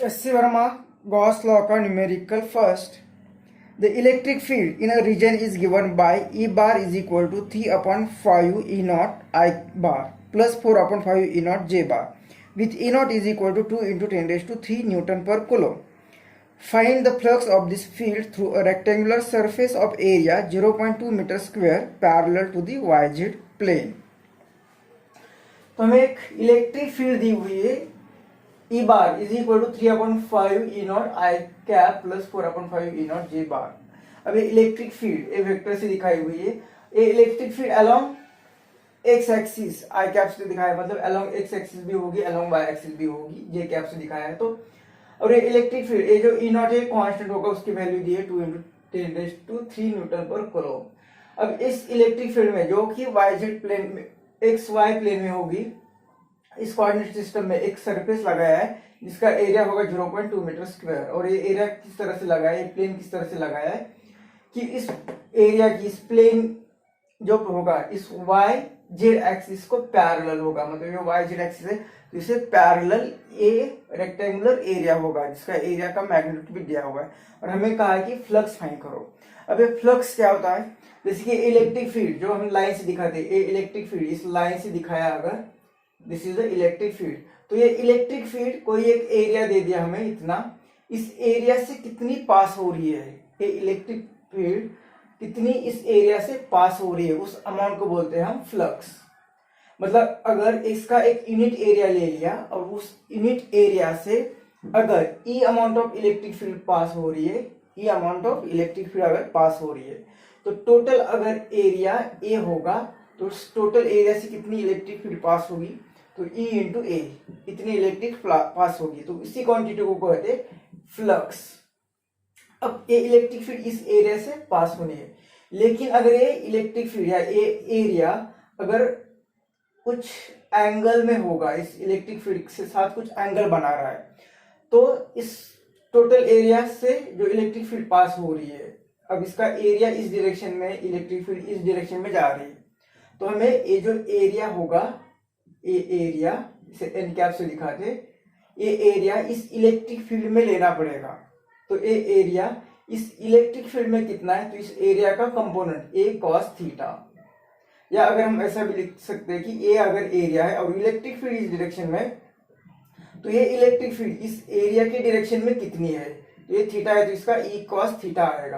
S.C. Verma, Gauss law का numerical first. The electric field in a region is given by E bar is equal to 3 upon 5 E naught I bar plus 4 upon 5 E naught J bar, with E naught is equal to 2 into 10 raised to 3 Newton per coulomb. Find the flux of this field through a rectangular surface of area 0.2 meter square parallel to the YZ plane. तो हमें एक electric field दी हुई है E bar is equal to 3/5 E naught I cap plus 4/5 E naught J bar. अब ये electric field एक vector से दिखाई हुई है. ये electric field along x axis I cap से दिखाया है, मतलब अलोंग एक्स एक्सिस भी होगी, अलोंग वाई एक्सिस भी होगी, J कैप से दिखाया है. तो और ये इलेक्ट्रिक फील्ड ये जो E नॉट है कांस्टेंट होगा, उसकी वैल्यू दी है 2 × 10⁻³ न्यूटन पर कोलोम्ब. अब इस इलेक्ट्रिक फील्ड में जो कि YZ प्लेन में XY प्लेन में होगी, इस कोऑर्डिनेट सिस्टम में एक सरफेस लगाया है जिसका एरिया होगा 0.2 मीटर स्क्वायर. और ये एरिया किस तरह से लगाया है, प्लेन किस तरह से लगाया है कि इस एरिया की इस प्लेन जो होगा इस YZ एक्सिस को पैरेलल होगा, मतलब ये YZ एक्सिस है तो इसे पैरेलल ए रेक्टेंगुलर एरिया होगा जिसका एरिया का मैग्नीट्यूड भी दिया हुआ है. और हमें कहा है कि फ्लक्स फाइंड करो. अब ये फ्लक्स क्या होता है, जैसे कि इलेक्ट्रिक फील्ड जो हम लाइन से दिखाते हैं, इलेक्ट्रिक फील्ड इस लाइन से दिखाया अगर this is the electric field, तो ये इलेक्ट्रिक फील्ड कोई एक एरिया दे दिया हमें इतना, इस एरिया से कितनी पास हो रही है, ये इलेक्ट्रिक फील्ड कितनी इस एरिया से पास हो रही है, उस अमाउंट को बोलते हैं हम फ्लक्स. मतलब अगर इसका एक यूनिट एरिया ले लिया और उस यूनिट एरिया से अगर ई अमाउंट ऑफ इलेक्ट्रिक फील्ड पास हो रही है, ई अमाउंट ऑफ इलेक्ट्रिक फील्ड अगर पास हो रही है, तो टोटल अगर एरिया ए होगा तो टोटल एरिया से कितनी इलेक्ट्रिक फील्ड पास होगी, तो E इंटू ए इतनी इलेक्ट्रिक पास होगी. तो इसी क्वांटिटी को कहते हैं फ्लक्स. अब ये इलेक्ट्रिक फील्ड इस एरिया से पास होनी है, लेकिन अगर ये इलेक्ट्रिक फील्ड या ये एरिया अगर कुछ एंगल में होगा, इस इलेक्ट्रिक फील्ड के साथ कुछ एंगल बना रहा है, तो इस टोटल एरिया से जो इलेक्ट्रिक फील्ड पास हो रही है, अब इसका एरिया इस डायरेक्शन में, इलेक्ट्रिक फील्ड इस डायरेक्शन में जा रही है, तो हमें ये जो एरिया होगा, ये एरिया इसे एन कैप से दिखाते, ये एरिया इस इलेक्ट्रिक फील्ड में लेना पड़ेगा. तो ये एरिया इस इलेक्ट्रिक फील्ड में कितना है, तो इस एरिया का कंपोनेंट ए कॉस थीटा, या अगर हम ऐसा भी लिख सकते हैं कि ये अगर एरिया है और इलेक्ट्रिक फील्ड इस डायरेक्शन में, तो ये इलेक्ट्रिक फील्ड इस एरिया के डायरेक्शन में कितनी है, तो ये थीटा है तो इसका ई कॉस थीटा आएगा.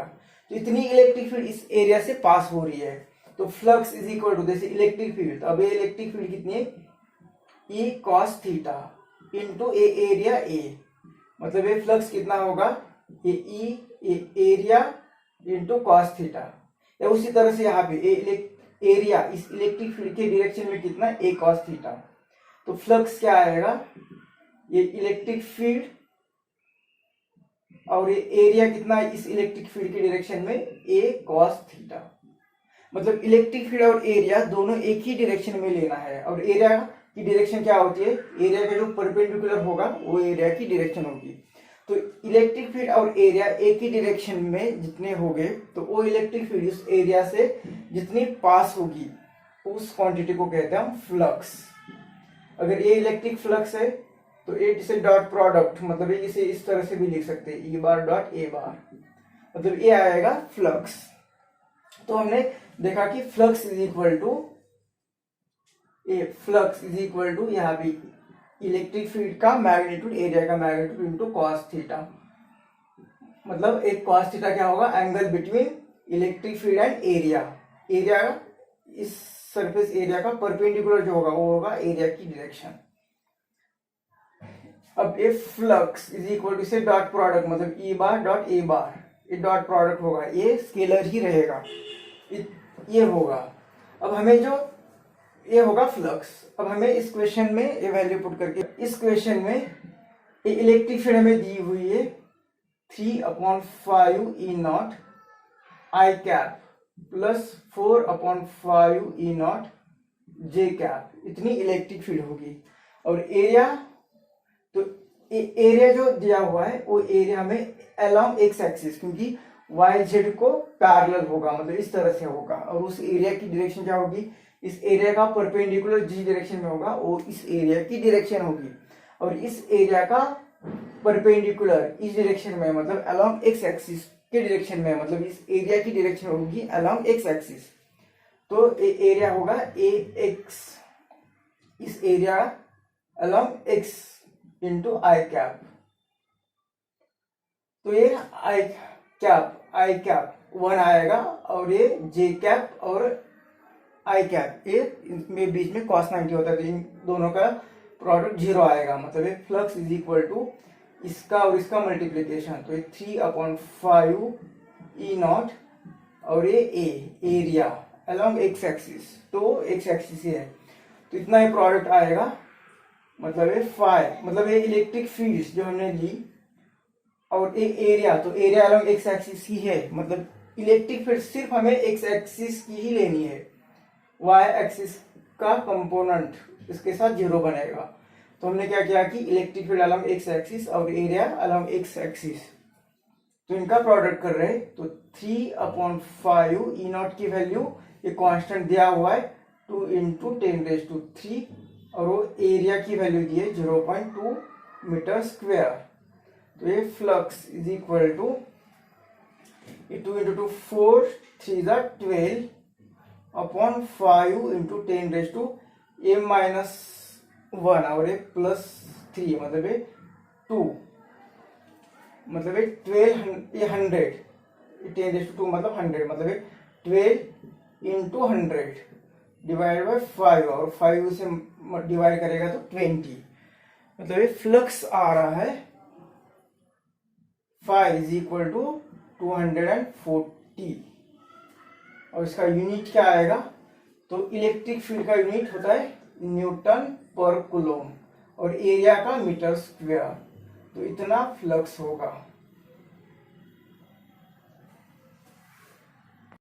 तो इतनी इलेक्ट्रिक फील्ड इस एरिया से पास हो रही है, तो फ्लक्स इज इक्वल टू जैसे इलेक्ट्रिक फील्ड, अब ये इलेक्ट्रिक फील्ड कितनी है, E cos theta into A area A, मतलब ये फ्लक्स कितना होगा, ये ई एरिया इंटू कॉस थीटा. या उसी तरह से यहाँ पे एरिया इस इलेक्ट्रिक फील्ड के डायरेक्शन में कितना, ए कॉस थीटा. तो फ्लक्स क्या आएगा, ये इलेक्ट्रिक फील्ड और ये एरिया कितना इस इलेक्ट्रिक फील्ड के डायरेक्शन में, ए कॉस थीटा. मतलब इलेक्ट्रिक फील्ड और एरिया दोनों एक ही डायरेक्शन में लेना है. और एरिया की डायरेक्शन क्या होती है, एरिया का जो परपेंडिकुलर होगा वो एरिया की डायरेक्शन होगी. तो इलेक्ट्रिक फील्ड और एरिया एक ही डायरेक्शन में जितने होंगे, तो वो इलेक्ट्रिक फील्ड उस एरिया से जितनी पास होगी उस क्वांटिटी को कहते हैं हम फ्लक्स. अगर ये इलेक्ट्रिक फ्लक्स है तो ये इसे डॉट प्रोडक्ट, मतलब इसे इस तरह से भी लिख सकते हैं, ई बार डॉट ए बार, मतलब ये आएगा फ्लक्स. तो हमने देखा कि फ्लक्स इज इक्वल टू यहाँ भी इलेक्ट्रिक फील्ड का मैग्नीट्यूड, एरिया का मैग्नीट्यूड इनटू कॉस थीटा. मतलब एक कॉस थीटा क्या होगा, angle between electric field and area. Area इस सरफेस एरिया का परपेंडिकुलर जो होगा वो होगा एरिया की डायरेक्शन. अब ये फ्लक्स इज इक्वल टू से डॉट प्रोडक्ट, मतलब ई बार डॉट ए बार, ये डॉट प्रोडक्ट होगा, ये स्केलर ही रहेगा, ये होगा. अब हमें जो ये होगा फ्लक्स. अब हमें इस क्वेश्चन में ये वैल्यू पुट करके, इस क्वेश्चन में ये इलेक्ट्रिक फील्ड हमें दी हुई है 3/5 e naught I cap plus 4/5 e naught j cap, इतनी इलेक्ट्रिक फील्ड होगी. और एरिया, तो एरिया जो दिया हुआ है वो एरिया हमें अलोंग एक्स एक्सिस, क्योंकि वाई जेड को पैरेलल होगा, मतलब इस तरह से होगा. और उस एरिया की डायरेक्शन क्या होगी, इस एरिया का परपेंडिकुलर जिस डायरेक्शन में होगा वो इस एरिया की डायरेक्शन होगी. और इस एरिया का परपेंडिकुलर इस डायरेक्शन में, मतलब अलोंग एक्स एक्सिस के डायरेक्शन में, मतलब इस एरिया की डायरेक्शन होगी अलोंग एक्स एक्सिस। तो एरिया होगा ए एक्स, इस एरिया अलोंग एक्स इंटू आई कैप। तो ये आई कैप 1 आएगा, और ये जे कैप और आई कैप ये इनमें बीच में cos 90 होता है, तो इन दोनों का प्रोडक्ट 0 आएगा। मतलब ये फ्लक्स इज इक्वल टू इसका और इसका मल्टीप्लीकेशन, तो ये 3/5 ई नॉट, और ये एरिया अलोंग एक्स एक्सिस, तो एक्स एक्सिस है, तो इतना ही प्रोडक्ट आएगा। मतलब ये मतलब ये इलेक्ट्रिक फील्ड जो हमने ली, और ये एरिया, तो एरिया अलोंग एक्स एक्सिस ही है, मतलब इलेक्ट्रिक फील्ड सिर्फ हमें एक्स एक्सिस की ही लेनी है, वाई एक्सिस का कंपोनेंट इसके साथ 0 बनेगा। तो हमने क्या किया कि electric field along x axis और एरिया अलोंग एक्स एक्सिस, तो इनका प्रोडक्ट कर रहे हैं। तो 3/5 ई नॉट की वैल्यू ये कांस्टेंट दिया हुआ है 2 × 10⁻³ और वो एरिया की वैल्यू दी है 0.2 मीटर स्क्वायर। तो ये flux is equal to 2 × 2 4 3 12 upon 5 × 10⁻⁻1 और ये +3, मतलब ये 2, मतलब ये 12 ये 100, 10⁻² मतलब 100, मतलब ये 12 × 100 डिवाइड बाय 5, और 5 से डिवाइड करेगा तो 20, मतलब ये फ्लक्स आ रहा है 5 = 240, और इसका यूनिट क्या आएगा, तो इलेक्ट्रिक फील्ड का यूनिट होता है न्यूटन पर कूलम और एरिया का मीटर स्क्वायर, तो इतना फ्लक्स होगा।